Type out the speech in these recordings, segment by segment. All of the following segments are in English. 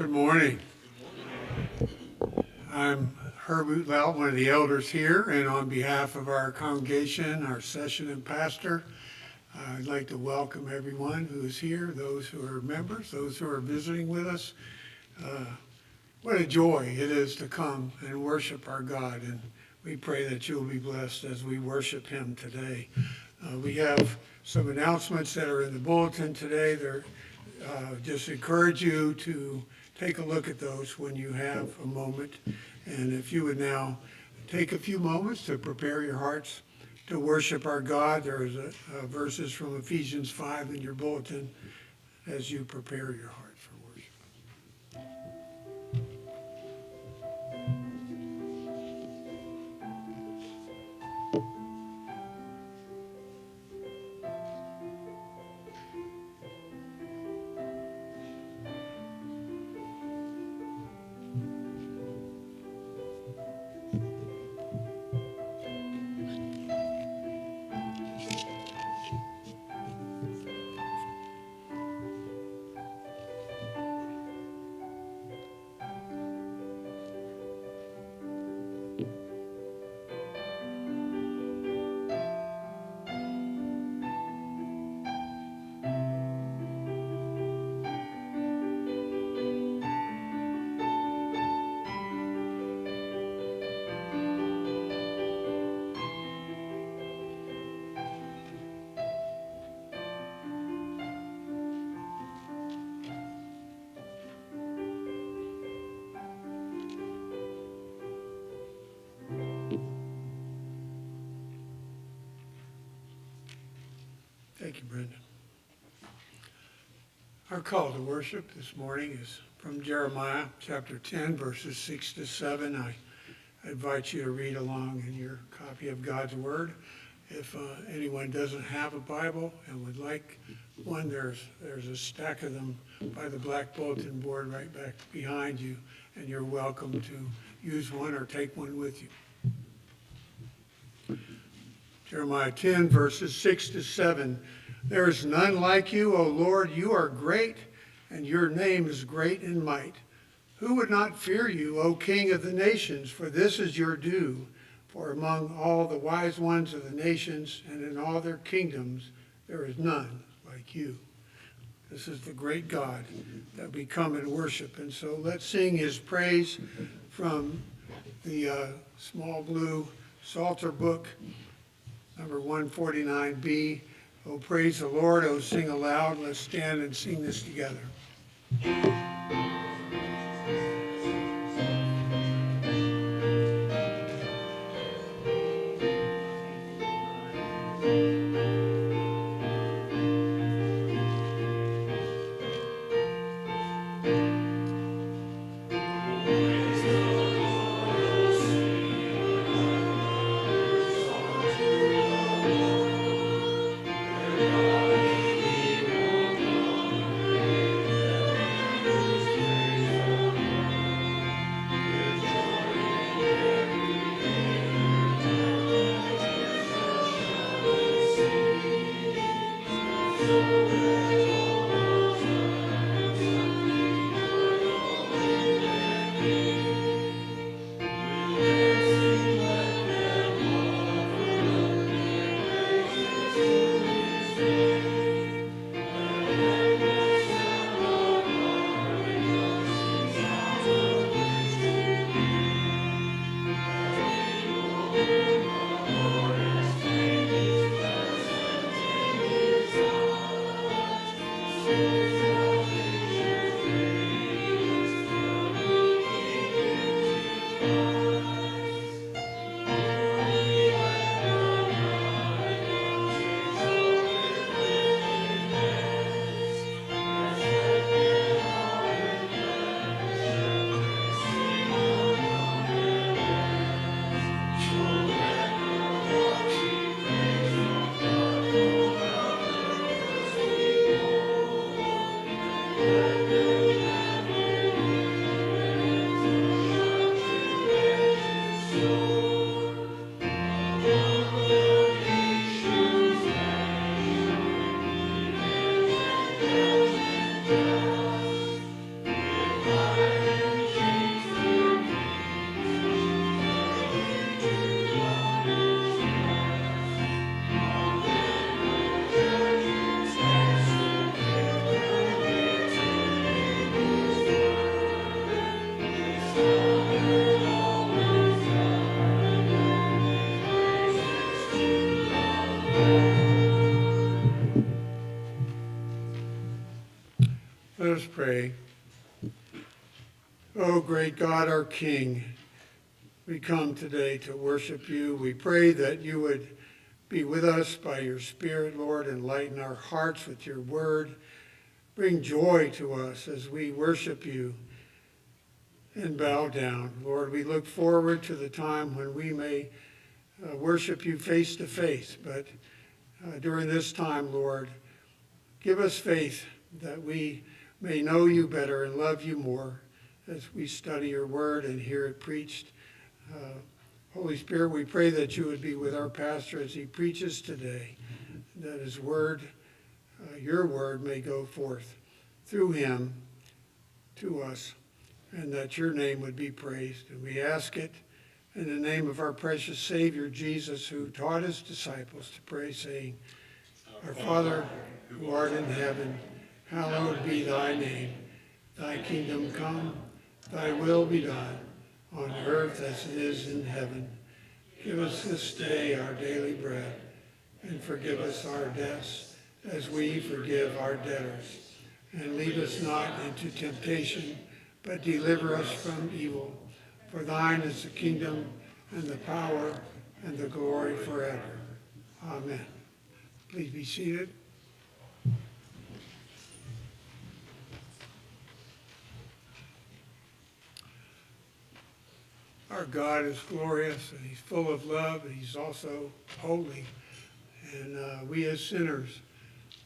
Good morning. I'm Herbert Lout, one of the elders here, and on behalf of our congregation, our session and pastor, I'd like to welcome everyone who is here, those who are members, those who are visiting with us. What a joy it is to come and worship our God, and we pray that you'll be blessed as we worship him today. We have some announcements that are in the bulletin today. They're just encourage you to take a look at those when you have a moment. And if you would now take a few moments to prepare your hearts to worship our God. There is verses from Ephesians 5 in your bulletin as you prepare your heart for worship. Thank you, Brenda. Our call to worship this morning is from Jeremiah chapter 10, verses 6 to 7. I invite you to read along in your copy of God's Word. If anyone doesn't have a Bible and would like one, there's a stack of them by the black bulletin board right back behind you, and you're welcome to use one or take one with you. Jeremiah 10, verses 6 to 7. There is none like you, O Lord. You are great, and your name is great in might. Who would not fear you, O King of the nations? For this is your due. For among all the wise ones of the nations and in all their kingdoms, there is none like you. This is the great God that we come and worship. And so let's sing his praise from the small blue Psalter book, number 149b. Oh, praise the Lord. Oh, sing aloud. Let's stand and sing this together. pray. Oh, great God, our King, we come today to worship you. We pray that you would be with us by your Spirit, Lord, enlighten our hearts with your word. Bring joy to us as we worship you and bow down. Lord, we look forward to the time when we may worship you face to face. But during this time, Lord, give us faith that we may know you better and love you more as we study your word and hear it preached. Holy Spirit, we pray that you would be with our pastor as he preaches today, that his word, your word, may go forth through him to us, and that your name would be praised. And we ask it in the name of our precious Savior, Jesus, who taught his disciples to pray, saying, Our Father, who art in heaven, hallowed be thy name. Thy kingdom come, thy will be done, on earth as it is in heaven. Give us this day our daily bread, and forgive us our debts, as we forgive our debtors. And lead us not into temptation, but deliver us from evil. For thine is the kingdom, and the power, and the glory forever. Amen. Please be seated. Our God is glorious, and he's full of love, and he's also holy. And we as sinners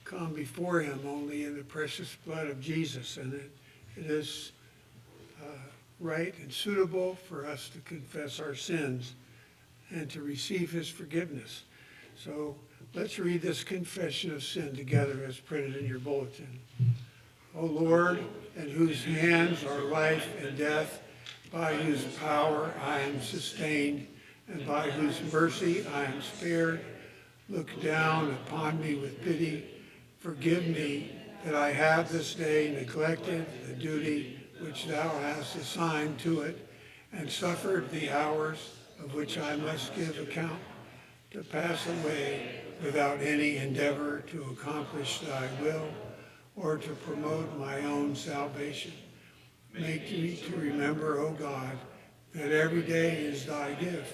come before him only in the precious blood of Jesus. And it is right and suitable for us to confess our sins and to receive his forgiveness. So let's read this confession of sin together as printed in your bulletin. O Lord, in whose hands are life and death, by whose power I am sustained, and by whose mercy I am spared, look down upon me with pity. Forgive me that I have this day neglected the duty which thou hast assigned to it, and suffered the hours of which I must give account, to pass away without any endeavor to accomplish thy will, or to promote my own salvation. Make me to remember, O God, that every day is thy gift,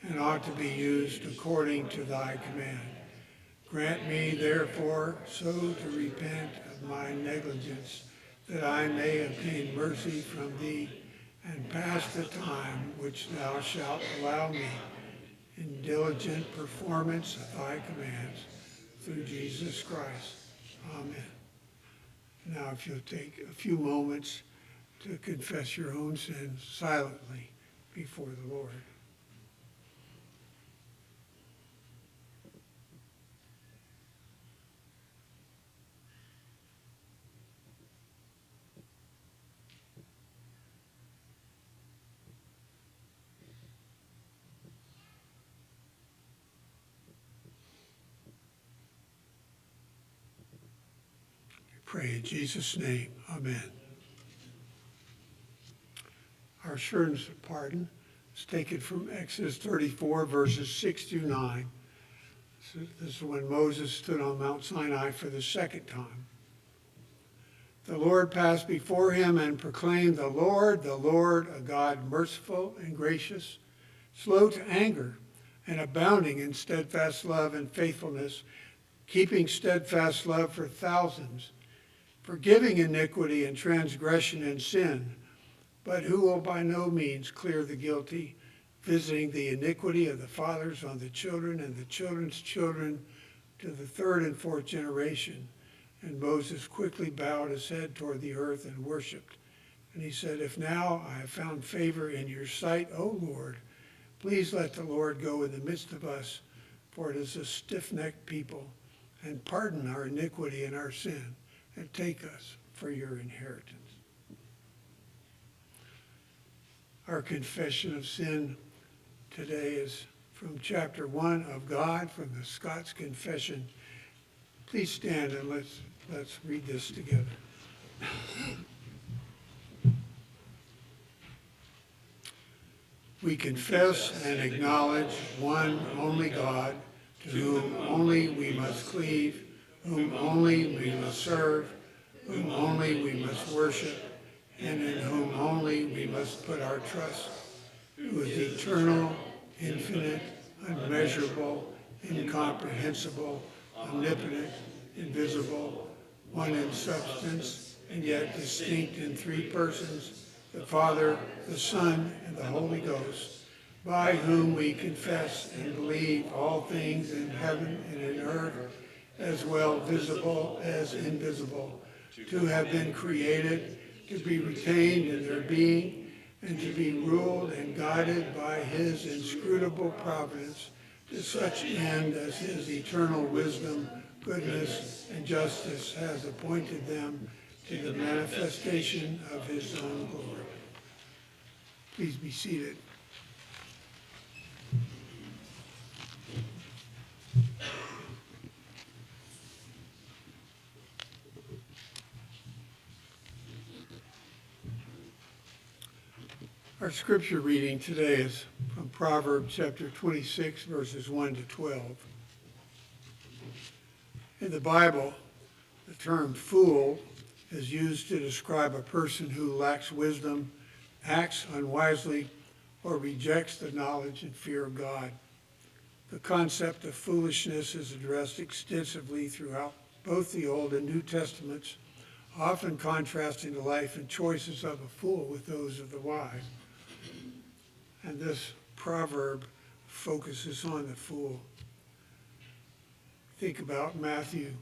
and ought to be used according to thy command. Grant me, therefore, so to repent of my negligence, that I may obtain mercy from thee, and pass the time which thou shalt allow me in diligent performance of thy commands, through Jesus Christ. Amen. Now, if you'll take a few moments to confess your own sins silently before the Lord. Pray in Jesus' name. Amen. Our assurance of pardon is taken from Exodus 34, verses 6 through 9. This is when Moses stood on Mount Sinai for the second time. The Lord passed before him and proclaimed, the Lord, a God merciful and gracious, slow to anger, and abounding in steadfast love and faithfulness, keeping steadfast love for thousands, forgiving iniquity and transgression and sin, but who will by no means clear the guilty, visiting the iniquity of the fathers on the children and the children's children to the third and fourth generation. And Moses quickly bowed his head toward the earth and worshipped. And he said, if now I have found favor in your sight, O Lord, please let the Lord go in the midst of us, for it is a stiff-necked people, and pardon our iniquity and our sin, and take us for your inheritance. Our confession of sin today is from chapter 1 of God, from the Scots Confession. Please stand and let's read this together. We confess and acknowledge one only God, to whom only we must cleave, whom only we must serve, whom only we must worship, and in whom only we must put our trust, who is eternal, infinite, unmeasurable, incomprehensible, omnipotent, invisible, one in substance, and yet distinct in three persons, the Father, the Son, and the Holy Ghost, by whom we confess and believe all things in heaven and in earth, as well visible as invisible, to have been created, to be retained in their being, and to be ruled and guided by his inscrutable providence, to such end as his eternal wisdom, goodness, and justice has appointed them to the manifestation of his own glory. Please be seated. Our scripture reading today is from Proverbs chapter 26, verses 1 to 12. In the Bible, the term fool is used to describe a person who lacks wisdom, acts unwisely, or rejects the knowledge and fear of God. The concept of foolishness is addressed extensively throughout both the Old and New Testaments, often contrasting the life and choices of a fool with those of the wise. And this proverb focuses on the fool. Think about Matthew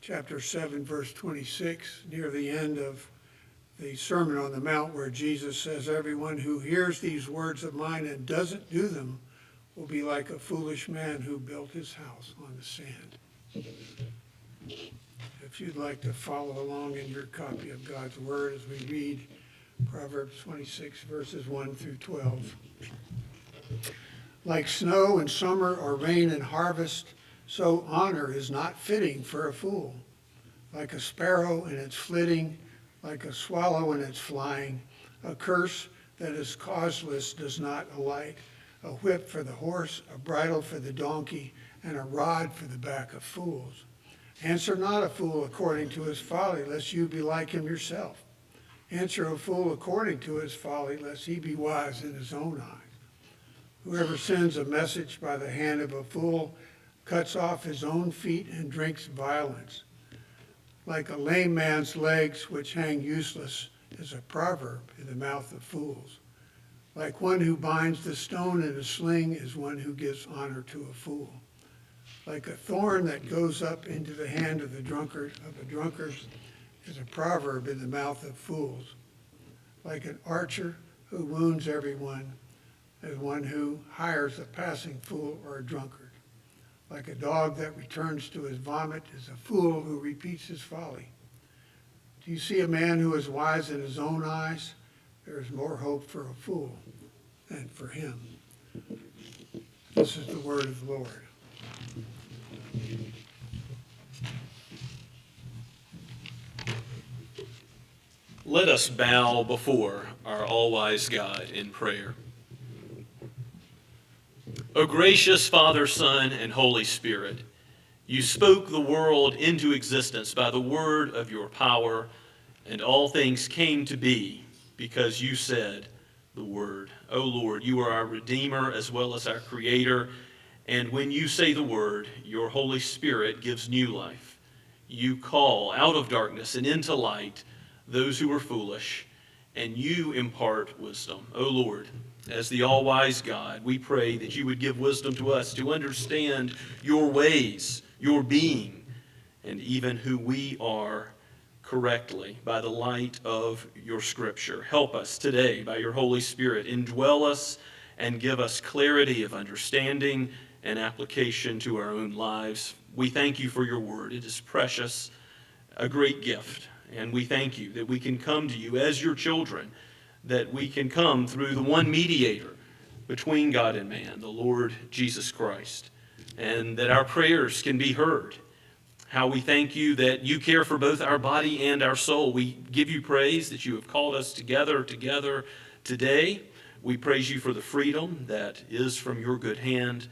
chapter 7, verse 26, near the end of the Sermon on the Mount, where Jesus says, "Everyone who hears these words of mine and doesn't do them will be like a foolish man who built his house on the sand." If you'd like to follow along in your copy of God's Word as we read Proverbs 26, verses 1 through 12. Like snow in summer or rain in harvest, so honor is not fitting for a fool. Like a sparrow in its flitting, like a swallow in its flying, a curse that is causeless does not alight. A whip for the horse, a bridle for the donkey, and a rod for the back of fools. Answer not a fool according to his folly, lest you be like him yourself. Answer a fool according to his folly, lest he be wise in his own eyes. Whoever sends a message by the hand of a fool cuts off his own feet and drinks violence. Like a lame man's legs which hang useless is a proverb in the mouth of fools. Like one who binds the stone in a sling is one who gives honor to a fool. Like a thorn that goes up into the hand of a drunkard is a proverb in the mouth of fools. Like an archer who wounds everyone is one who hires a passing fool or a drunkard. Like a dog that returns to his vomit is a fool who repeats his folly. Do you see a man who is wise in his own eyes? There is more hope for a fool than for him. This is the word of the Lord. Let us bow before our all-wise God in prayer. O gracious Father, Son, and Holy Spirit, you spoke the world into existence by the word of your power, and all things came to be because you said the word. O Lord, you are our Redeemer as well as our Creator, and when you say the word, your Holy Spirit gives new life. You call out of darkness and into light those who are foolish, and you impart wisdom. O Lord, as the all-wise God, we pray that you would give wisdom to us to understand your ways, your being, and even who we are correctly by the light of your Scripture. Help us today by your Holy Spirit. Indwell us and give us clarity of understanding and application to our own lives. We thank you for your word. It is precious, a great gift. And we thank you that we can come to you as your children, that we can come through the one mediator between God and man, the Lord Jesus Christ, and that our prayers can be heard. How we thank you that you care for both our body and our soul. We give you praise that you have called us together today. We praise you for the freedom that is from your good hand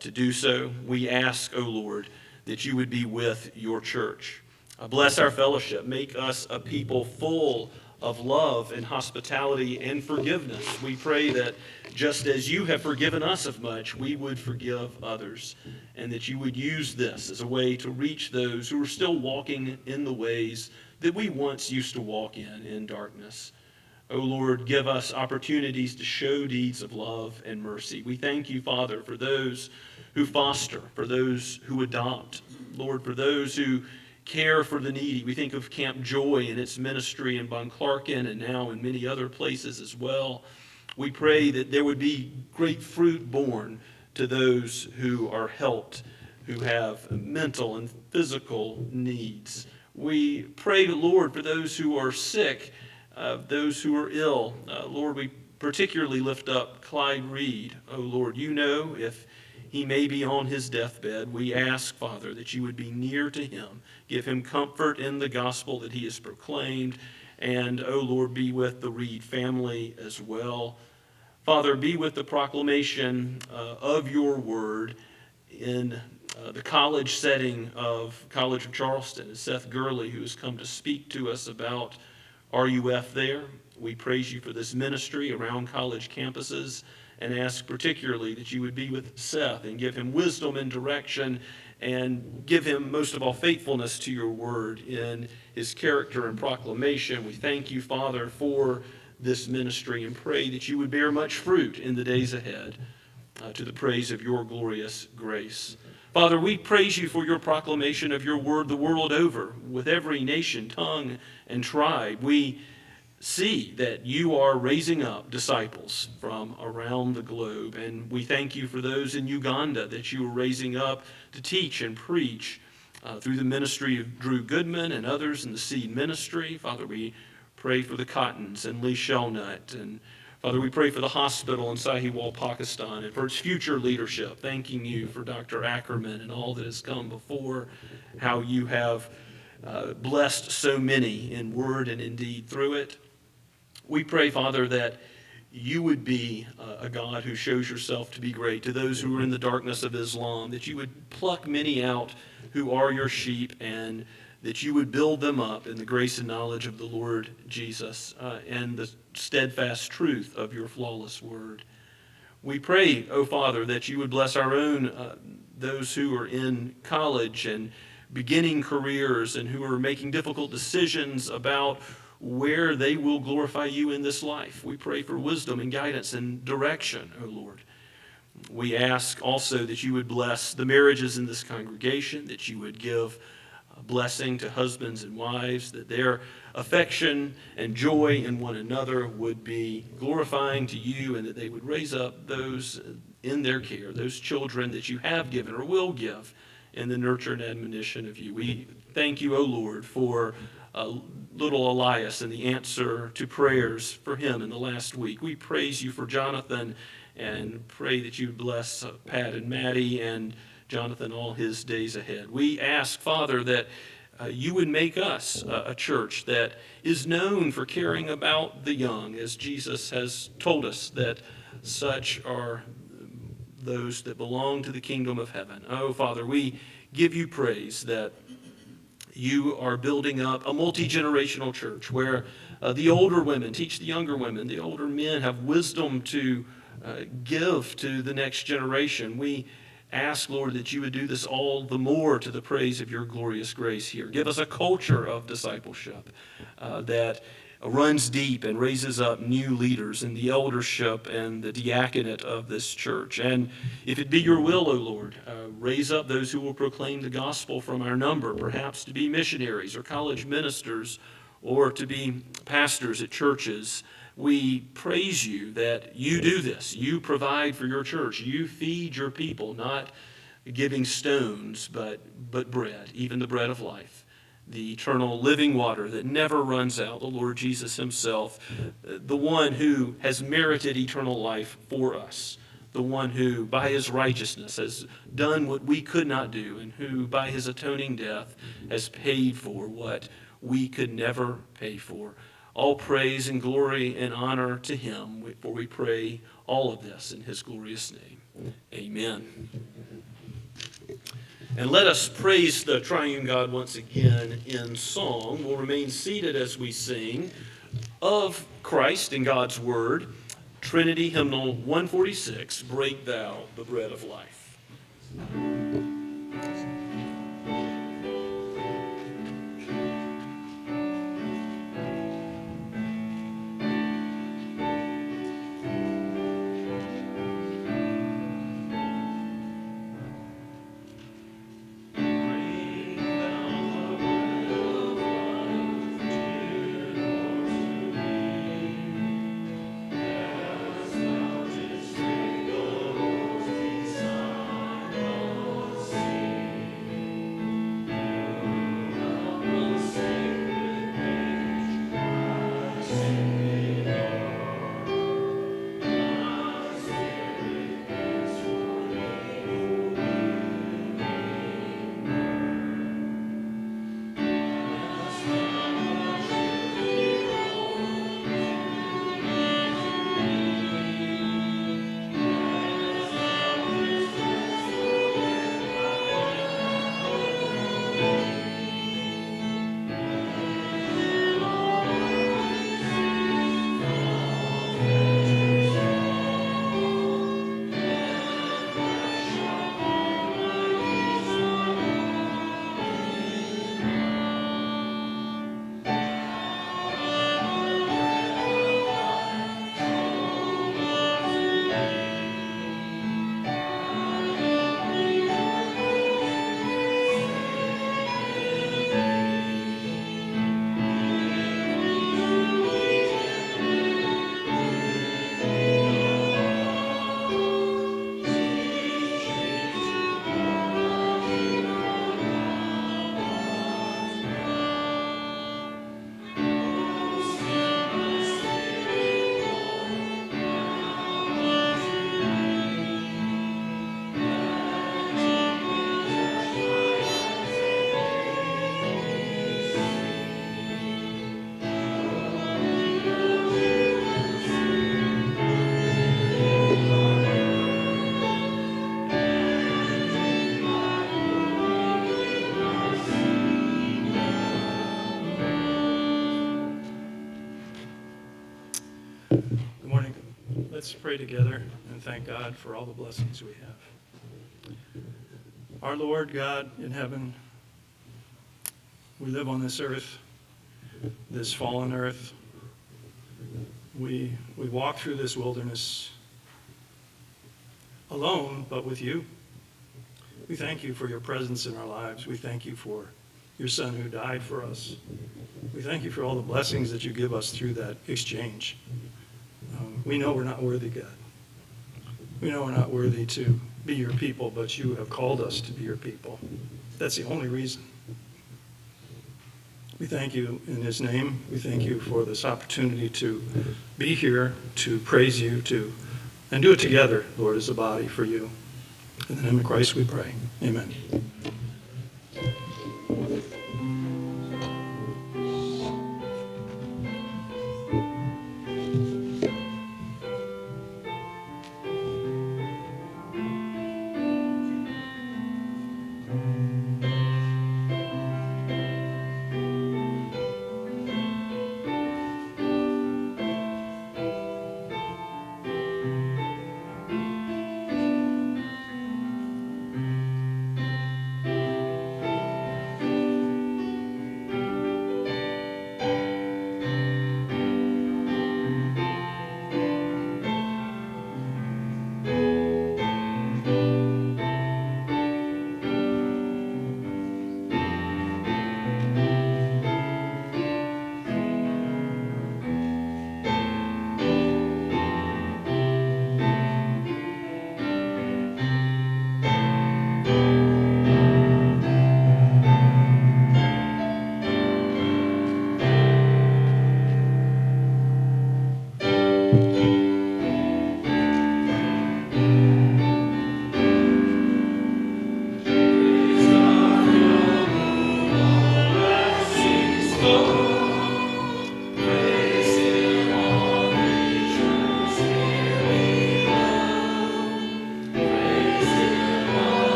to do so. We ask, O Lord, that you would be with your church. Bless our fellowship. Make us a people full of love and hospitality and forgiveness. We pray that just as you have forgiven us of much, we would forgive others, and that you would use this as a way to reach those who are still walking in the ways that we once used to walk in darkness. O Lord, give us opportunities to show deeds of love and mercy. We thank you, Father, for those who foster, for those who adopt, Lord, for those who care for the needy. We think of Camp Joy and its ministry in Bunclarkin and now in many other places as well. We pray that there would be great fruit born to those who are helped, who have mental and physical needs. We pray, Lord, for those who are sick, those who are ill. Lord, we particularly lift up Clyde Reed. Oh, Lord, you know if he may be on his deathbed. We ask, Father, that you would be near to him. Give him comfort in the gospel that he has proclaimed. And, oh, Lord, be with the Reed family as well. Father, be with the proclamation of your word in the college setting of College of Charleston. It's Seth Gurley who has come to speak to us about RUF there. We praise you for this ministry around college campuses and ask particularly that you would be with Seth and give him wisdom and direction and give him, most of all, faithfulness to your word in his character and proclamation. We thank you, Father, for this ministry and pray that you would bear much fruit in the days ahead to the praise of your glorious grace. Father, we praise you for your proclamation of your word the world over with every nation, tongue, and tribe. We see that you are raising up disciples from around the globe, and we thank you for those in Uganda that you are raising up to teach and preach through the ministry of Drew Goodman and others in the Seed Ministry. Father, we pray for the Cottons and Lee Shelnut, and Father, we pray for the hospital in Sahiwal, Pakistan, and for its future leadership, thanking you for Dr. Ackerman and all that has come before, how you have blessed so many in word and in deed through it. We pray, Father, that you would be a God who shows yourself to be great to those who are in the darkness of Islam, that you would pluck many out who are your sheep, and that you would build them up in the grace and knowledge of the Lord Jesus and the steadfast truth of your flawless word. We pray, O Father, that you would bless our own, those who are in college and beginning careers and who are making difficult decisions about where they will glorify you in this life. We pray for wisdom and guidance and direction, O Lord. We ask also that you would bless the marriages in this congregation, that you would give a blessing to husbands and wives, that their affection and joy in one another would be glorifying to you, and that they would raise up those in their care, those children that you have given or will give in the nurture and admonition of you. We thank you, O Lord, for little Elias and the answer to prayers for him in the last week. We praise you for Jonathan and pray that you bless Pat and Maddie and Jonathan all his days ahead. We ask, Father, that you would make us a church that is known for caring about the young, as Jesus has told us that such are those that belong to the kingdom of heaven. Oh, Father, we give you praise that you are building up a multi-generational church where the older women teach the younger women, the older men have wisdom to give to the next generation. We ask, Lord, that you would do this all the more to the praise of your glorious grace here. Give us a culture of discipleship that runs deep and raises up new leaders in the eldership and the diaconate of this church. And if it be your will, O Lord, raise up those who will proclaim the gospel from our number, perhaps to be missionaries or college ministers or to be pastors at churches. We praise you that you do this. You provide for your church. You feed your people, not giving stones, but bread, even the bread of life, the eternal living water that never runs out, the Lord Jesus himself, the one who has merited eternal life for us, the one who by his righteousness has done what we could not do, and who by his atoning death has paid for what we could never pay for. All praise and glory and honor to him, for we pray all of this in his glorious name. Amen. And let us praise the triune God once again in song. We'll remain seated as we sing of Christ and God's Word, Trinity Hymnal 146, Break Thou the Bread of Life. Good morning. Let's pray together and thank God for all the blessings we have. Our Lord God in heaven, we live on this earth, this fallen earth. We walk through this wilderness alone, but with you. We thank you for your presence in our lives. We thank you for your Son who died for us. We thank you for all the blessings that you give us through that exchange. We know we're not worthy, God. We know we're not worthy to be your people, but you have called us to be your people. That's the only reason. We thank you in his name. We thank you for this opportunity to be here, to praise you, and do it together, Lord, as a body for you. In the name of Christ we pray. Amen.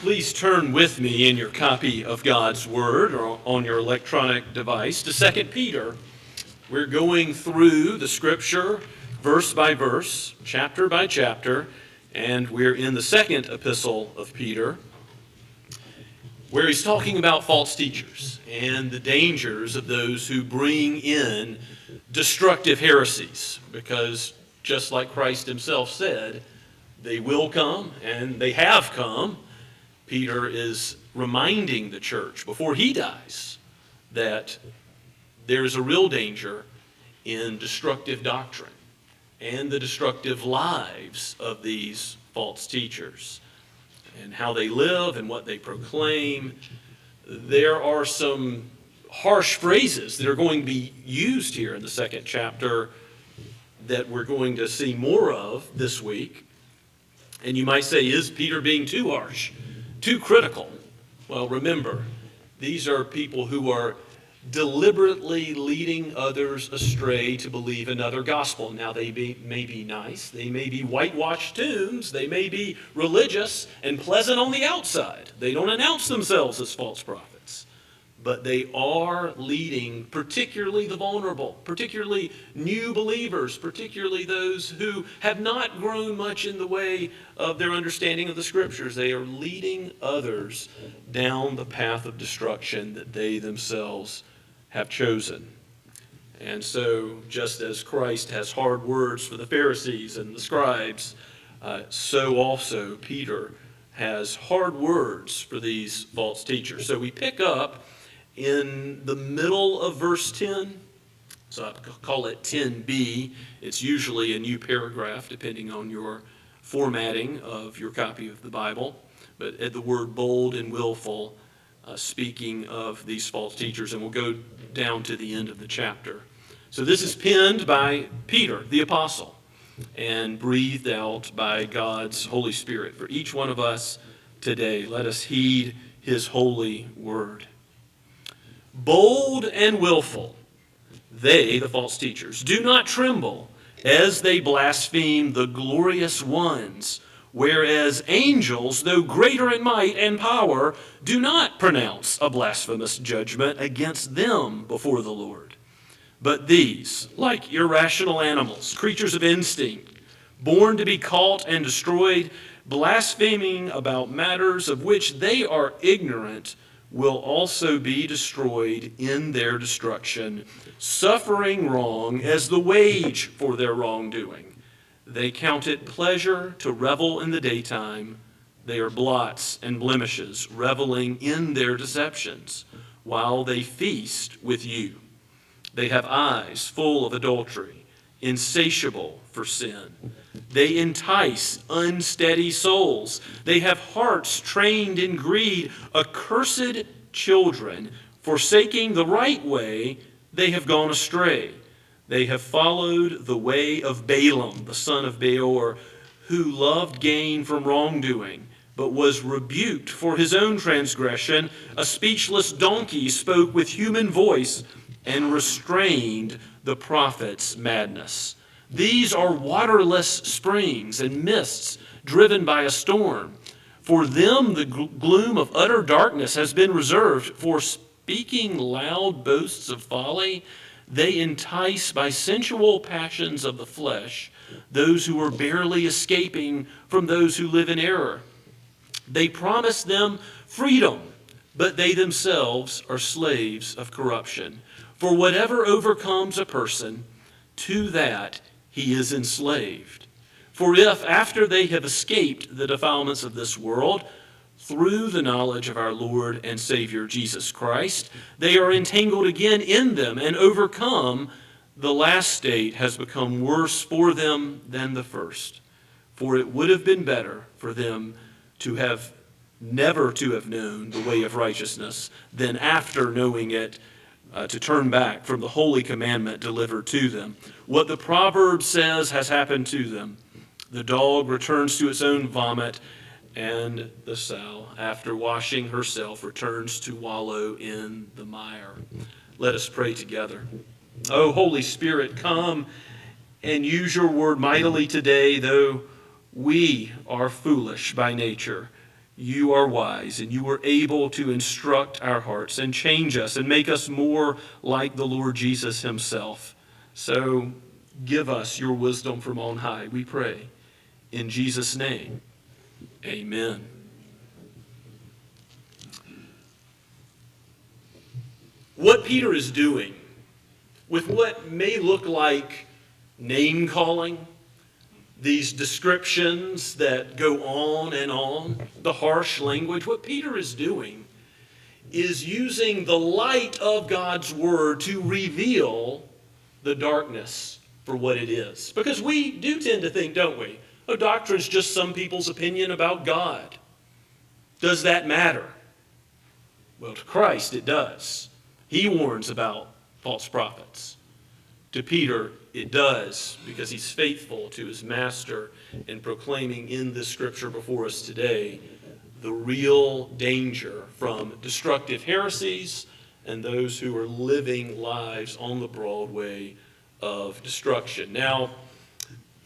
Please turn with me in your copy of God's Word or on your electronic device to 2 Peter. We're going through the Scripture verse by verse, chapter by chapter, and we're in the second epistle of Peter, where he's talking about false teachers and the dangers of those who bring in destructive heresies, because just like Christ himself said, they will come and they have come. Peter is reminding the church before he dies that there's a real danger in destructive doctrine and the destructive lives of these false teachers and how they live and what they proclaim. There are some harsh phrases that are going to be used here in the second chapter that we're going to see more of this week. And you might say, is Peter being too harsh? Too critical? Well, remember, these are people who are deliberately leading others astray to believe another gospel. Now, they may be nice, they may be whitewashed tombs, they may be religious and pleasant on the outside. They don't announce themselves as false prophets, but they are leading particularly the vulnerable, particularly new believers, particularly those who have not grown much in the way of their understanding of the Scriptures. They are leading others down the path of destruction that they themselves have chosen. And so, just as Christ has hard words for the Pharisees and the scribes, so also Peter has hard words for these false teachers. So we pick up in the middle of verse 10, so I call it 10b. It's usually a new paragraph depending on your formatting of your copy of the Bible. But at the word bold and willful, speaking of these false teachers, and we'll go down to the end of the chapter. So this is penned by Peter, the apostle, and breathed out by God's Holy Spirit. For each one of us today, let us heed his holy word. Bold and willful, they, the false teachers, do not tremble as they blaspheme the glorious ones, whereas angels, though greater in might and power, do not pronounce a blasphemous judgment against them before the Lord. But these, like irrational animals, creatures of instinct, born to be caught and destroyed, blaspheming about matters of which they are ignorant, will also be destroyed in their destruction, suffering wrong as the wage for their wrongdoing. They count it pleasure to revel in the daytime. They are blots and blemishes, reveling in their deceptions, while they feast with you. They have eyes full of adultery, insatiable for sin. They entice unsteady souls. They have hearts trained in greed. Accursed children, forsaking the right way, they have gone astray. They have followed the way of Balaam, the son of Beor, who loved gain from wrongdoing, but was rebuked for his own transgression. A speechless donkey spoke with human voice and restrained the prophet's madness. These are waterless springs and mists driven by a storm. For them the gloom of utter darkness has been reserved. For speaking loud boasts of folly, they entice by sensual passions of the flesh those who are barely escaping from those who live in error. They promise them freedom, but they themselves are slaves of corruption. For whatever overcomes a person, to that he is enslaved. For if, after they have escaped the defilements of this world, through the knowledge of our Lord and Savior Jesus Christ, they are entangled again in them and overcome, the last state has become worse for them than the first. For it would have been better for them to have never to have known the way of righteousness than after knowing it to turn back from the holy commandment delivered to them. What the proverb says has happened to them. The dog returns to its own vomit, and the sow, after washing herself, returns to wallow in the mire. Let us pray together. Oh, Holy Spirit, come and use your word mightily today, though we are foolish by nature. You are wise, and you are able to instruct our hearts and change us and make us more like the Lord Jesus himself. So give us your wisdom from on high, we pray. In Jesus' name, amen. What Peter is doing with what may look like name-calling, these descriptions that go on, the harsh language, what Peter is doing is using the light of God's word to reveal the darkness for what it is. Because we do tend to think, don't we? Oh, doctrine is just some people's opinion about God. Does that matter? Well, to Christ it does. He warns about false prophets. To Peter, it does, because he's faithful to his master in proclaiming in this scripture before us today the real danger from destructive heresies and those who are living lives on the broad way of destruction. Now,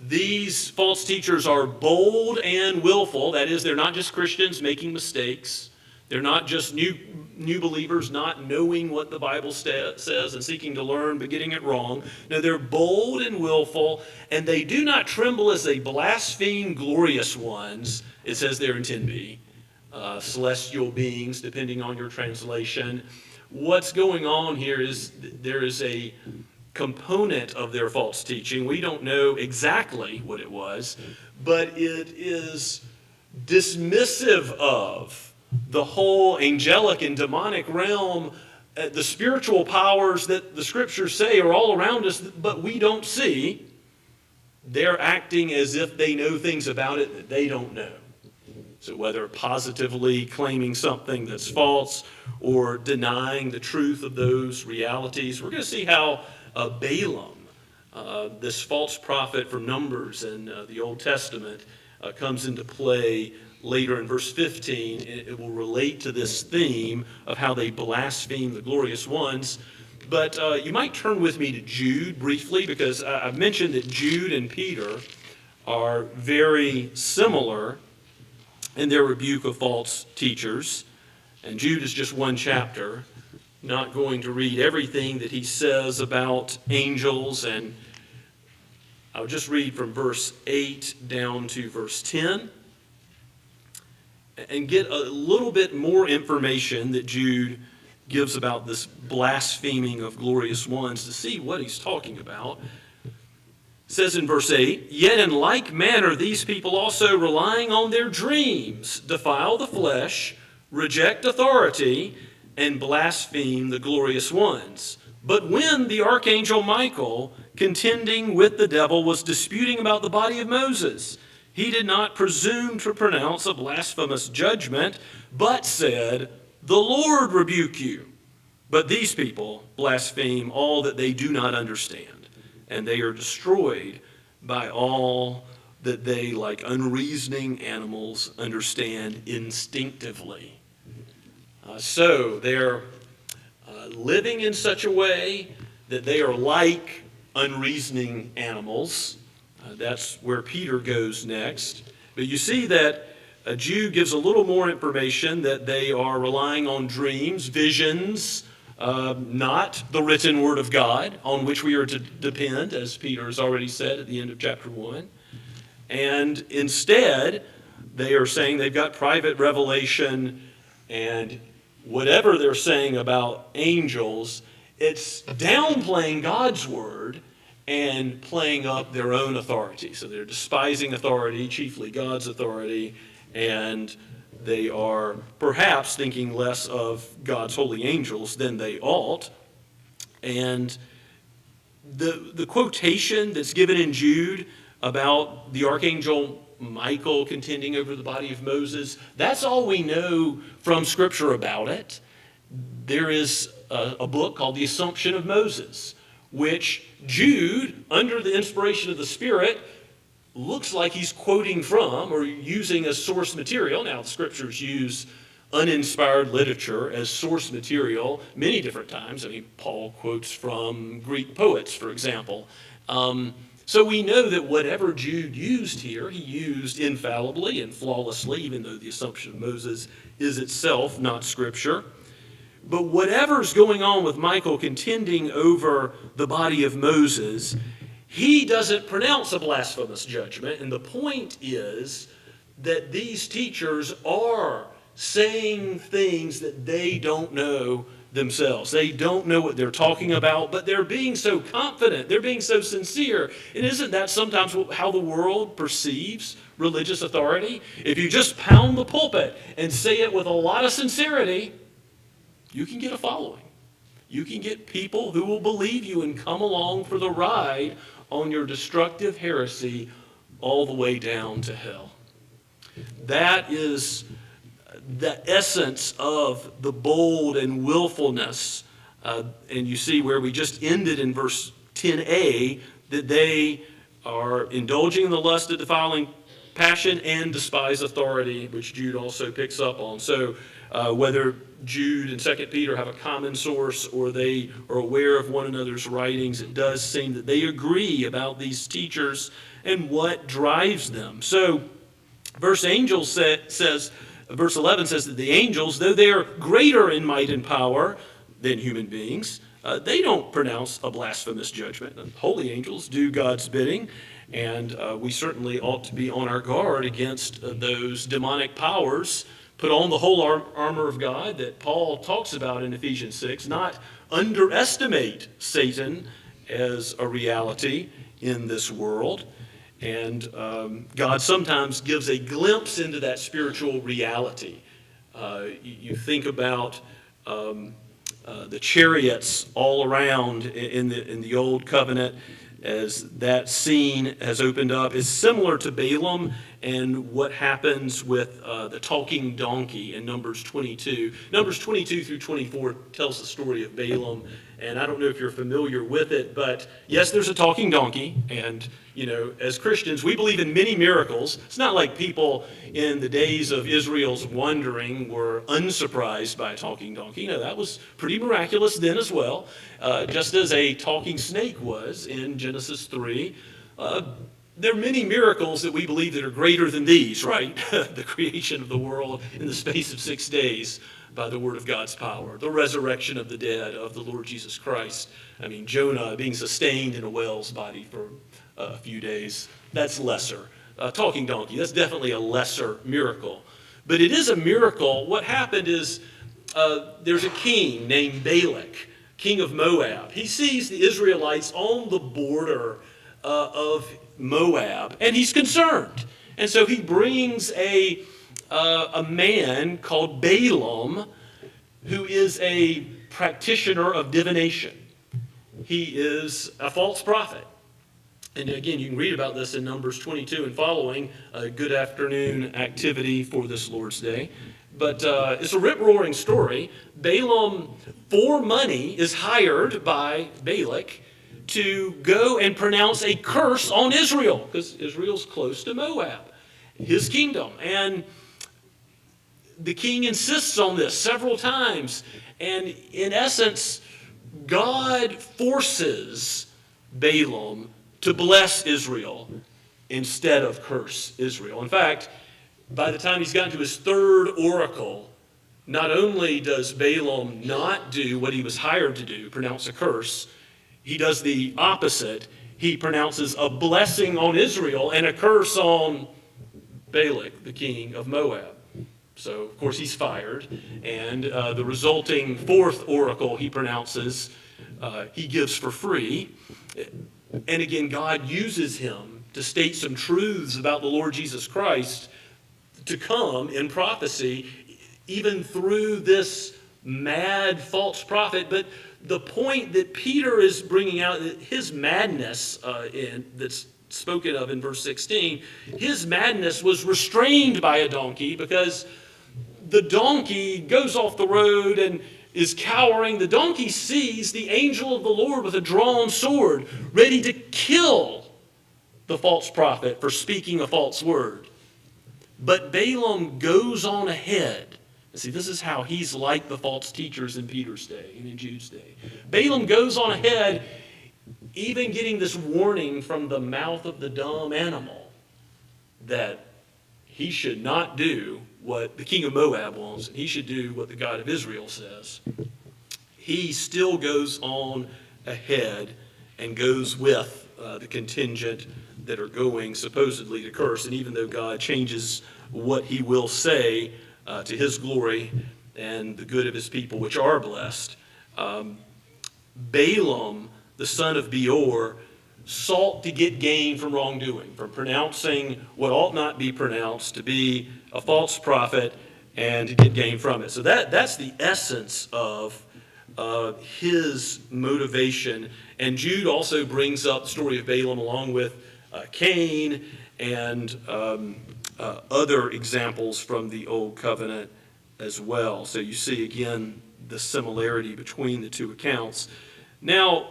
these false teachers are bold and willful. That is, they're not just Christians making mistakes. They're not just new believers not knowing what the Bible says and seeking to learn but getting it wrong. No, they're bold and willful, and they do not tremble as they blaspheme glorious ones. It says there in 10b, celestial beings, depending on your translation. What's going on here is there is a component of their false teaching. We don't know exactly what it was, but it is dismissive of the whole angelic and demonic realm, the spiritual powers that the scriptures say are all around us, but we don't see. They're acting as if they know things about it that they don't know. So whether positively claiming something that's false or denying the truth of those realities, we're going to see how Balaam, this false prophet from Numbers in the Old Testament, comes into play later in verse 15. It will relate to this theme of how they blaspheme the glorious ones. But you might turn with me to Jude briefly, because I've mentioned that Jude and Peter are very similar in their rebuke of false teachers. And Jude is just one chapter. Not going to read everything that he says about angels, and I'll just read from verse 8 down to verse 10 and get a little bit more information that Jude gives about this blaspheming of glorious ones to see what he's talking about. It says in verse 8, "Yet in like manner these people also, relying on their dreams, defile the flesh, reject authority, and blaspheme the glorious ones. But when the archangel Michael, contending with the devil, was disputing about the body of Moses, he did not presume to pronounce a blasphemous judgment, but said, 'The Lord rebuke you.' But these people blaspheme all that they do not understand, and they are destroyed by all that they, like unreasoning animals, understand instinctively." So they're living in such a way that they are like unreasoning animals. That's where Peter goes next. But you see that Jude gives a little more information, that they are relying on dreams, visions, not the written word of God, on which we are to depend, as Peter has already said at the end of chapter 1. And instead, they are saying they've got private revelation, and whatever they're saying about angels, it's downplaying God's word and playing up their own authority. So they're despising authority, chiefly God's authority, and they are perhaps thinking less of God's holy angels than they ought. And the quotation that's given in Jude about the archangel Michael contending over the body of Moses, that's all we know from Scripture about it. There is a book called The Assumption of Moses, which Jude, under the inspiration of the Spirit, looks like he's quoting from or using as source material. Now, the Scriptures use uninspired literature as source material many different times. I mean, Paul quotes from Greek poets, for example. So we know that whatever Jude used here, he used infallibly and flawlessly, even though the assumption of Moses is itself not Scripture. But whatever's going on with Michael contending over the body of Moses, he doesn't pronounce a blasphemous judgment. And the point is that these teachers are saying things that they don't know themselves. They don't know what they're talking about, but they're being so confident. They're being so sincere. And isn't that sometimes how the world perceives religious authority? If you just pound the pulpit and say it with a lot of sincerity, you can get a following. You can get people who will believe you and come along for the ride on your destructive heresy all the way down to hell. That is the essence of the bold and willfulness. And you see where we just ended in verse 10a, that they are indulging in the lust of defiling passion and despise authority, which Jude also picks up on. So whether Jude and 2 Peter have a common source or they are aware of one another's writings, it does seem that they agree about these teachers and what drives them. So verse 11 says that the angels, though they are greater in might and power than human beings, they don't pronounce a blasphemous judgment. Holy angels do God's bidding, and we certainly ought to be on our guard against those demonic powers. Put on the whole armor of God that Paul talks about in Ephesians 6, not underestimate Satan as a reality in this world. And God sometimes gives a glimpse into that spiritual reality. You think about the chariots all around in the Old Covenant, as that scene has opened up, is similar to Balaam and what happens with the talking donkey in Numbers 22. Numbers 22 through 24 tells the story of Balaam, and I don't know if you're familiar with it, but yes, there's a talking donkey, and as Christians, we believe in many miracles. It's not like people in the days of Israel's wandering were unsurprised by a talking donkey. No, that was pretty miraculous then as well, just as a talking snake was in Genesis 3. There are many miracles that we believe that are greater than these, right? The creation of the world in the space of 6 days by the word of God's power. The resurrection of the dead of the Lord Jesus Christ. I mean, Jonah being sustained in a whale's body for a few days, that's lesser. Talking donkey, that's definitely a lesser miracle. But it is a miracle. What happened is there's a king named Balak, king of Moab. He sees the Israelites on the border of Moab, and he's concerned. And so he brings a man called Balaam, who is a practitioner of divination. He is a false prophet. And again, you can read about this in Numbers 22 and following, a good afternoon activity for this Lord's Day. But it's a rip-roaring story. Balaam, for money, is hired by Balak to go and pronounce a curse on Israel, because Israel's close to Moab, his kingdom. And the king insists on this several times. And in essence, God forces Balaam to bless Israel instead of curse Israel. In fact, by the time he's gotten to his third oracle, not only does Balaam not do what he was hired to do, pronounce a curse, he does the opposite. He pronounces a blessing on Israel and a curse on Balak, the king of Moab. So, of course, he's fired. And the resulting fourth oracle he pronounces, he gives for free. And again, God uses him to state some truths about the Lord Jesus Christ to come in prophecy, even through this mad false prophet. But the point that Peter is bringing out, his madness that's spoken of in verse 16, his madness was restrained by a donkey, because the donkey goes off the road and is cowering. The donkey sees the angel of the Lord with a drawn sword, ready to kill the false prophet for speaking a false word. But Balaam goes on ahead See, this is how he's like the false teachers in Peter's day and in Jude's day. Balaam goes on ahead, even getting this warning from the mouth of the dumb animal that he should not do what the king of Moab wants, and he should do what the God of Israel says. He still goes on ahead and goes with the contingent that are going supposedly to curse. And even though God changes what he will say to his glory and the good of his people, which are blessed, Balaam, the son of Beor, sought to get gain from wrongdoing, from pronouncing what ought not be pronounced, to be a false prophet, and to get gain from it. So that's the essence of his motivation. And Jude also brings up the story of Balaam along with Cain and other examples from the Old Covenant as well. So you see again the similarity between the two accounts. Now,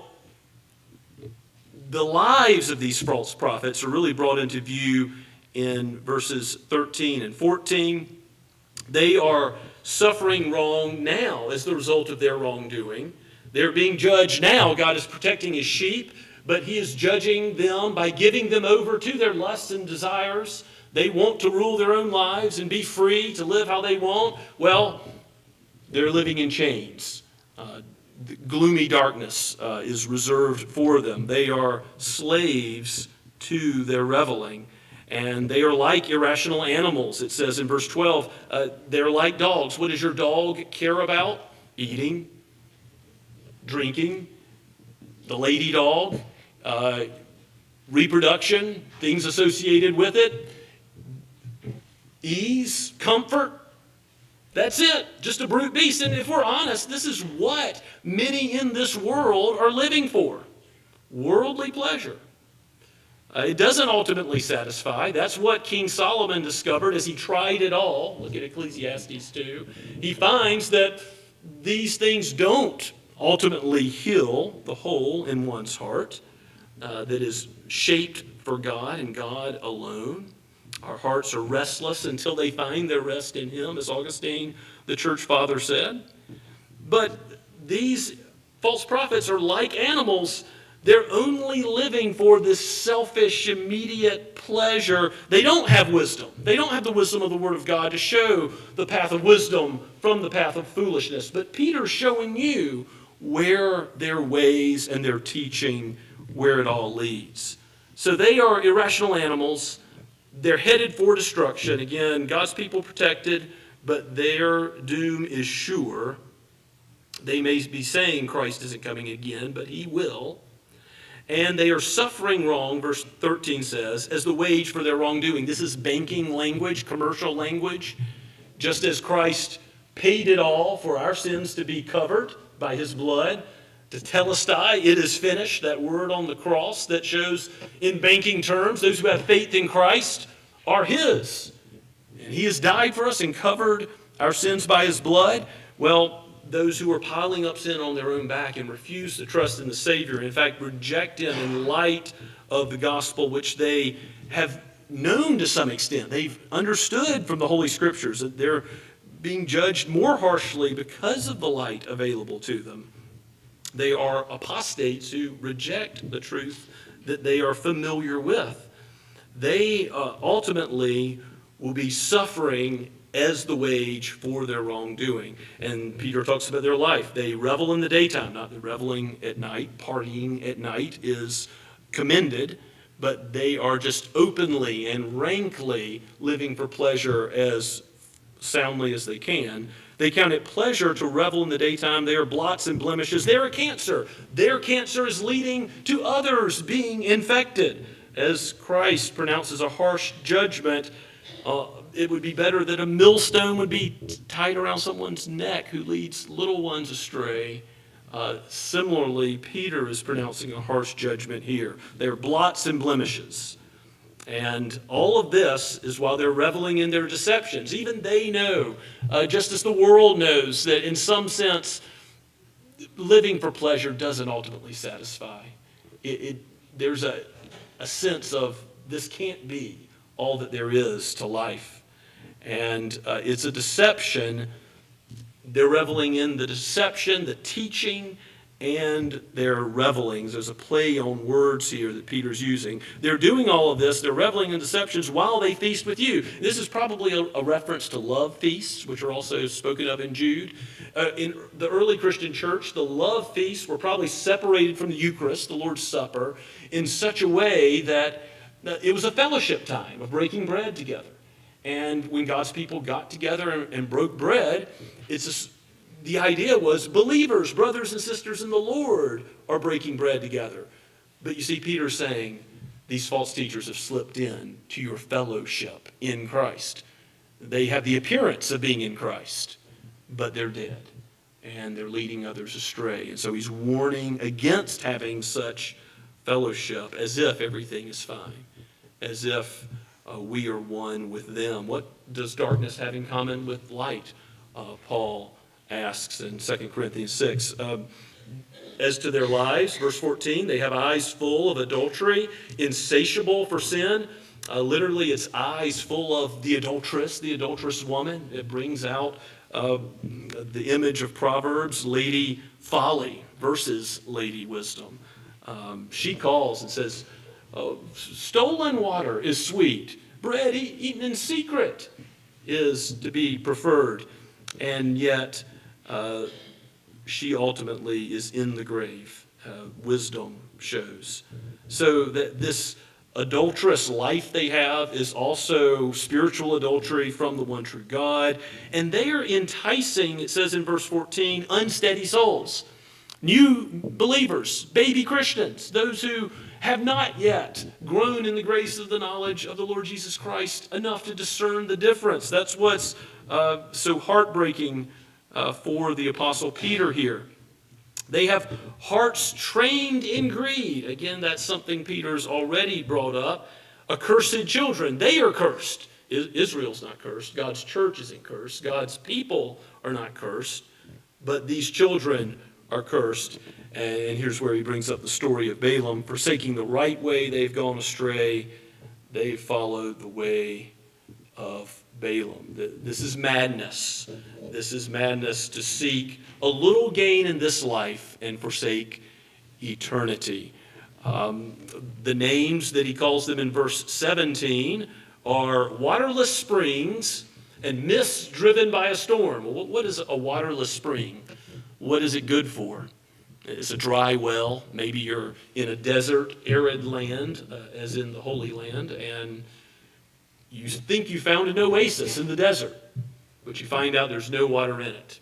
the lives of these false prophets are really brought into view in verses 13 and 14. They are suffering wrong now as the result of their wrongdoing. They're being judged now. God is protecting his sheep, but he is judging them by giving them over to their lusts and desires. They want to rule their own lives and be free to live how they want. Well, they're living in chains. Gloomy darkness is reserved for them. They are slaves to their reveling. And they are like irrational animals. It says in verse 12, they're like dogs. What does your dog care about? Eating, drinking, the lady dog, reproduction, things associated with it, ease, comfort. That's it, just a brute beast. And if we're honest, this is what many in this world are living for. Worldly pleasure. It doesn't ultimately satisfy. That's what King Solomon discovered as he tried it all. Look at Ecclesiastes 2. He finds that these things don't ultimately heal the hole in one's heart that is shaped for God and God alone. Our hearts are restless until they find their rest in him, as Augustine, the church father, said. But these false prophets are like animals. They're only living for this selfish, immediate pleasure. They don't have wisdom. They don't have the wisdom of the Word of God to show the path of wisdom from the path of foolishness. But Peter's showing you where their ways and their teaching, where it all leads. So they are irrational animals. They're headed for destruction. Again, God's people protected, but their doom is sure. They may be saying Christ isn't coming again, but he will. And they are suffering wrong, verse 13 says, as the wage for their wrongdoing. This is banking language, commercial language. Just as Christ paid it all for our sins to be covered by his blood, to telestai, it is finished, that word on the cross that shows in banking terms, those who have faith in Christ are his. And he has died for us and covered our sins by his blood. Well, those who are piling up sin on their own back and refuse to trust in the Savior, in fact, reject him in light of the gospel, which they have known to some extent. They've understood from the Holy Scriptures that they're being judged more harshly because of the light available to them. They are apostates who reject the truth that they are familiar with. They ultimately will be suffering as the wage for their wrongdoing. And Peter talks about their life. They revel in the daytime, not the reveling at night. Partying at night is commended, but they are just openly and rankly living for pleasure as soundly as they can. They count it pleasure to revel in the daytime. They are blots and blemishes. They're a cancer. Their cancer is leading to others being infected. As Christ pronounces a harsh judgment, it would be better that a millstone would be tied around someone's neck who leads little ones astray. Similarly, Peter is pronouncing a harsh judgment here. They're blots and blemishes. And all of this is while they're reveling in their deceptions. Even they know, just as the world knows, that in some sense, living for pleasure doesn't ultimately satisfy. There's a sense of this can't be all that there is to life. And it's a deception They're reveling in the deception, the teaching, and their revelings. There's a play on words here that Peter's using. They're doing all of this. They're reveling in deceptions while they feast with you. This is probably a reference to love feasts, which are also spoken of in Jude. In the early Christian church, the love feasts were probably separated from the Eucharist, the Lord's Supper, in such a way that it was a fellowship time of breaking bread together. And when God's people got together and broke bread, the idea was believers, brothers and sisters in the Lord, are breaking bread together. But you see, Peter's saying these false teachers have slipped in to your fellowship in Christ. They have the appearance of being in Christ, but they're dead, and they're leading others astray. And so he's warning against having such fellowship as if everything is fine, as if we are one with them. What does darkness have in common with light? Paul asks in 2 Corinthians 6. As to their lives, verse 14, they have eyes full of adultery, insatiable for sin. Literally, it's eyes full of the adulterous woman. It brings out the image of Proverbs, Lady Folly versus Lady Wisdom. She calls and says, stolen water is sweet. Bread eaten in secret is to be preferred. And yet, she ultimately is in the grave. Wisdom shows. So that this adulterous life they have is also spiritual adultery from the one true God. And they are enticing, it says in verse 14, unsteady souls. New believers, baby Christians, those who have not yet grown in the grace of the knowledge of the Lord Jesus Christ enough to discern the difference. That's what's so heartbreaking for the Apostle Peter here. They have hearts trained in greed. Again, that's something Peter's already brought up. Accursed children, they are cursed. Israel's not cursed. God's church isn't cursed. God's people are not cursed. But these children are cursed. And here's where he brings up the story of Balaam. Forsaking the right way, they've gone astray. They followed the way of Balaam. This is madness. This is madness to seek a little gain in this life and forsake eternity. The names that he calls them in verse 17 are waterless springs and mists driven by a storm. What is a waterless spring? What is it good for? It's a dry well. Maybe you're in a desert, arid land, as in the Holy Land, and you think you found an oasis in the desert, but you find out there's no water in it.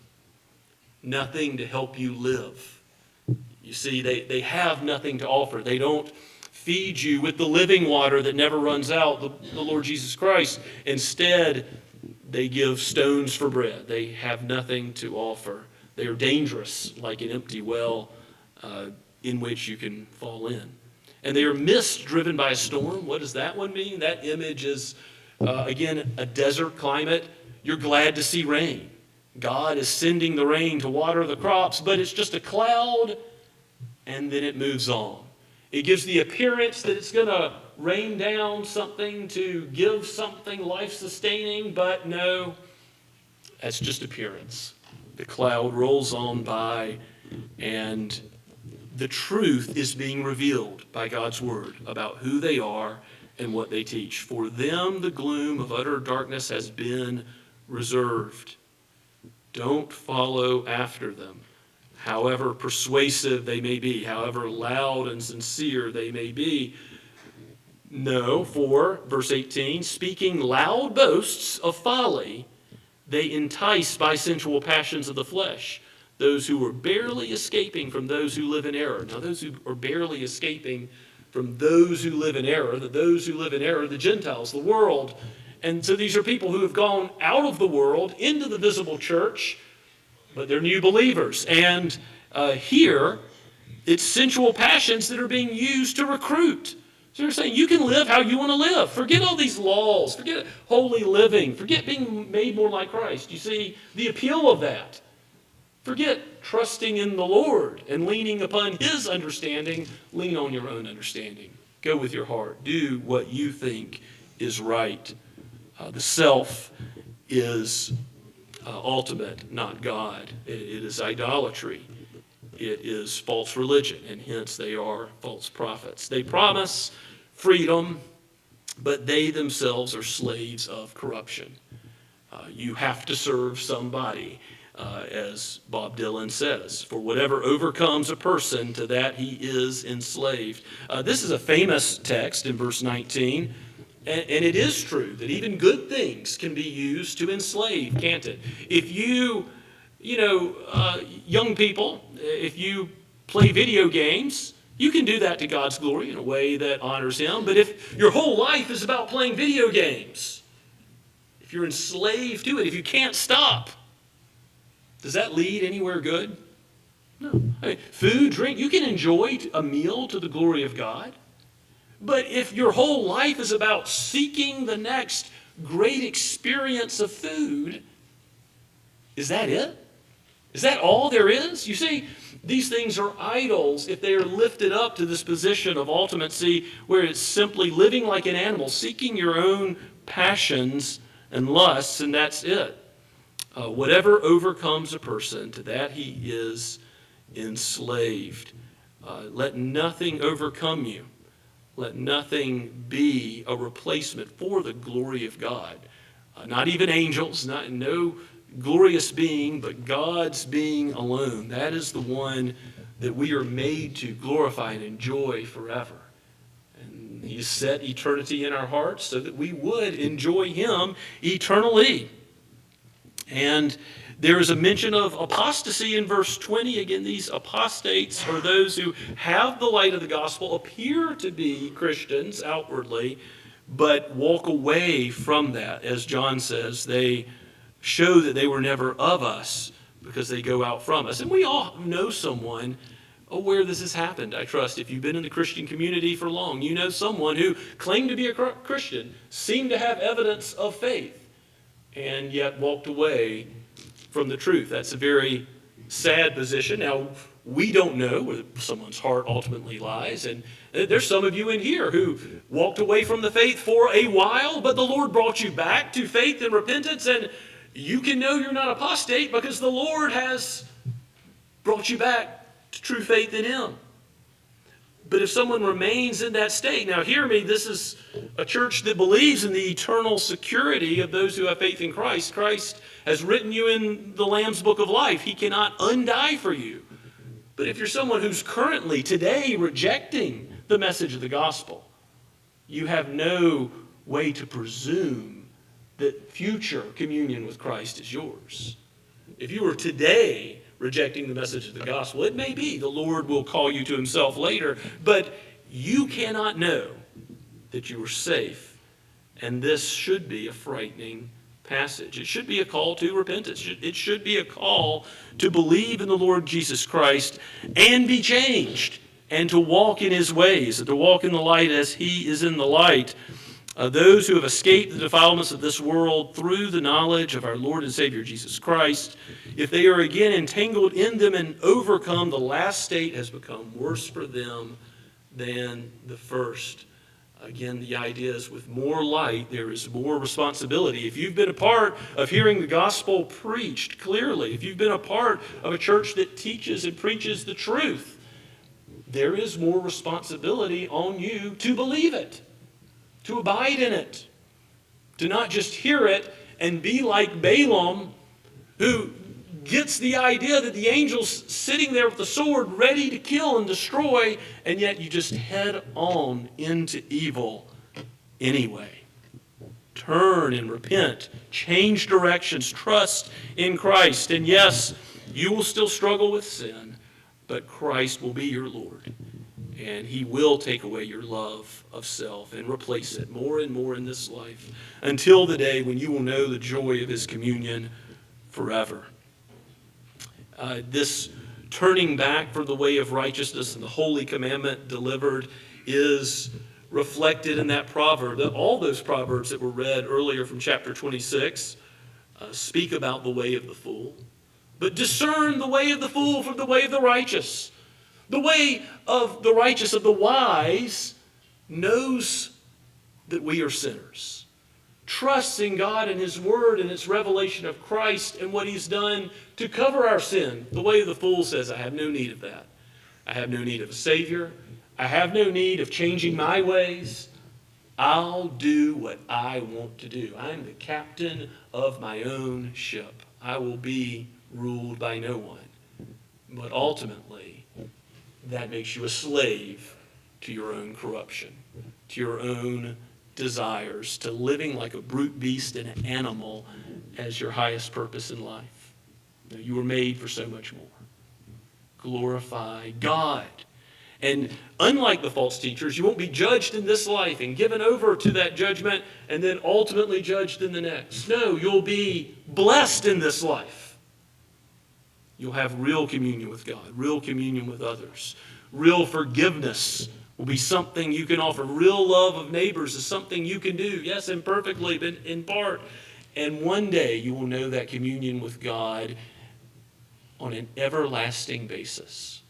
Nothing to help you live. You see, they have nothing to offer. They don't feed you with the living water that never runs out, the Lord Jesus Christ. Instead, they give stones for bread. They have nothing to offer. They are dangerous, like an empty well in which you can fall in. And they are mist driven by a storm. What does that one mean? That image is, again, a desert climate. You're glad to see rain. God is sending the rain to water the crops, but it's just a cloud, and then it moves on. It gives the appearance that it's going to rain down something to give something life-sustaining, but no, that's just appearance. The cloud rolls on by, and the truth is being revealed by God's word about who they are and what they teach. For them, the gloom of utter darkness has been reserved. Don't follow after them, however persuasive they may be, however loud and sincere they may be. No, for, verse 18, speaking loud boasts of folly, they entice by sensual passions of the flesh those who are barely escaping from those who live in error. Now, those who are barely escaping from those who live in error, the Gentiles, the world. And so these are people who have gone out of the world into the visible church, but they're new believers. And here, it's sensual passions that are being used to recruit. So they're saying you can live how you want to live. Forget all these laws. Forget holy living. Forget being made more like Christ. You see the appeal of that. Forget trusting in the Lord and leaning upon His understanding. Lean on your own understanding. Go with your heart. Do what you think is right. The self is ultimate, not God. It is idolatry. It is false religion, and hence they are false prophets. They promise freedom, but they themselves are slaves of corruption. You have to serve somebody, as Bob Dylan says. For whatever overcomes a person, to that he is enslaved. This is a famous text in verse 19, and it is true that even good things can be used to enslave, can't it? If young people, if you play video games, you can do that to God's glory in a way that honors Him. But if your whole life is about playing video games, if you're enslaved to it, if you can't stop, does that lead anywhere good? No. I mean, food, drink, you can enjoy a meal to the glory of God. But if your whole life is about seeking the next great experience of food, is that it? Is that all there is? You see, these things are idols if they are lifted up to this position of ultimacy where it's simply living like an animal, seeking your own passions and lusts, and that's it. Whatever overcomes a person, to that he is enslaved. Let nothing overcome you. Let nothing be a replacement for the glory of God. Not even angels, no glorious being, but God's being alone. That is the one that we are made to glorify and enjoy forever. And He has set eternity in our hearts so that we would enjoy Him eternally. And there is a mention of apostasy in verse 20. Again, these apostates are those who have the light of the gospel, appear to be Christians outwardly, but walk away from that. As John says, they show that they were never of us because they go out from us. And we all know someone where this has happened, I trust. If you've been in the Christian community for long, you know someone who claimed to be a Christian, seemed to have evidence of faith, and yet walked away from the truth. That's a very sad position. Now, we don't know where someone's heart ultimately lies, and there's some of you in here who walked away from the faith for a while, but the Lord brought you back to faith and repentance, and you can know you're not apostate because the Lord has brought you back to true faith in Him. But if someone remains in that state, now hear me, this is a church that believes in the eternal security of those who have faith in Christ. Christ has written you in the Lamb's Book of Life. He cannot undie for you. But if you're someone who's currently, today, rejecting the message of the gospel, you have no way to presume that future communion with Christ is yours. If you are today rejecting the message of the gospel, it may be the Lord will call you to Himself later, but you cannot know that you are safe. And this should be a frightening passage. It should be a call to repentance. It should be a call to believe in the Lord Jesus Christ and be changed, and to walk in His ways, and to walk in the light as He is in the light. Those who have escaped the defilements of this world through the knowledge of our Lord and Savior Jesus Christ, if they are again entangled in them and overcome, the last state has become worse for them than the first. Again, the idea is with more light, there is more responsibility. If you've been a part of hearing the gospel preached clearly, if you've been a part of a church that teaches and preaches the truth, there is more responsibility on you to believe it, to abide in it, to not just hear it and be like Balaam, who gets the idea that the angel's sitting there with the sword ready to kill and destroy, and yet you just head on into evil anyway. Turn and repent, change directions, trust in Christ, and yes, you will still struggle with sin, but Christ will be your Lord. And He will take away your love of self and replace it more and more in this life until the day when you will know the joy of His communion forever. This turning back from the way of righteousness and the holy commandment delivered is reflected in that proverb. All those proverbs that were read earlier from chapter 26 speak about the way of the fool. But discern the way of the fool from the way of the righteous. The way of the righteous, of the wise, knows that we are sinners. trusts in God and His Word and its revelation of Christ and what He's done to cover our sin. The way the fool says, I have no need of that. I have no need of a Savior. I have no need of changing my ways. I'll do what I want to do. I'm the captain of my own ship. I will be ruled by no one. But ultimately, that makes you a slave to your own corruption, to your own desires, to living like a brute beast and an animal as your highest purpose in life. You were made for so much more. Glorify God. And unlike the false teachers, you won't be judged in this life and given over to that judgment and then ultimately judged in the next. No, you'll be blessed in this life. You'll have real communion with God, real communion with others. Real forgiveness will be something you can offer. Real love of neighbors is something you can do. Yes, imperfectly, but in part. And one day you will know that communion with God on an everlasting basis.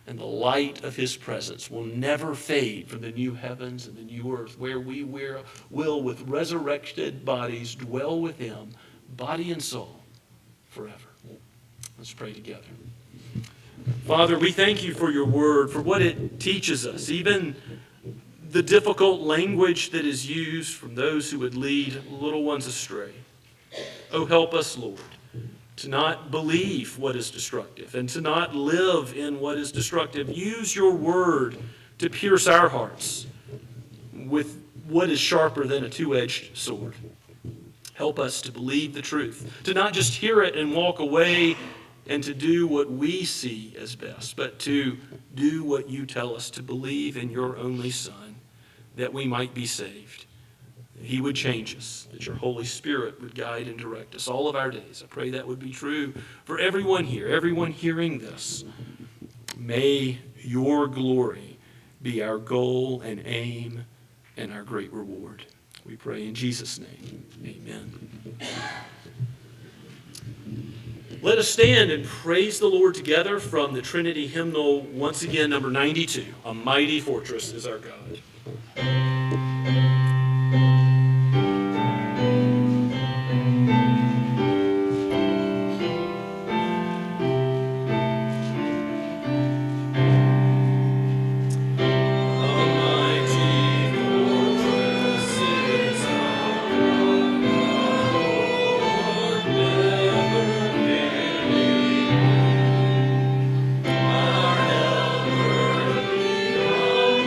And the light of His presence will never fade from the new heavens and the new earth, where we will, with resurrected bodies, dwell with Him, body and soul, forever. Let's pray together. Father, we thank You for Your word, for what it teaches us, even the difficult language that is used from those who would lead little ones astray. Oh, help us, Lord, to not believe what is destructive and to not live in what is destructive. Use Your word to pierce our hearts with what is sharper than a two-edged sword. Help us to believe the truth, to not just hear it and walk away and to do what we see as best, but to do what You tell us, to believe in Your only Son, that we might be saved. He would change us, that Your Holy Spirit would guide and direct us all of our days. I pray that would be true for everyone here, everyone hearing this. May Your glory be our goal and aim and our great reward. We pray in Jesus' name. Amen. Let us stand and praise the Lord together from the Trinity hymnal, once again, number 92. A mighty fortress is our God. Our helper, be all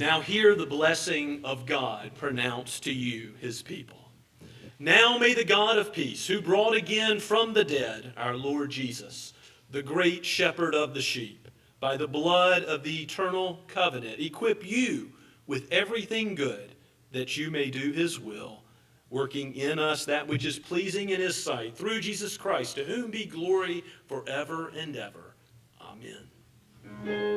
Now hear the blessing of God pronounced to you, his people. Now may the God of peace, who brought again from the dead our Lord Jesus, the great shepherd of the sheep, by the blood of the eternal covenant, equip you with everything good, that you may do his will, working in us that which is pleasing in his sight, through Jesus Christ, to whom be glory forever and ever. Amen.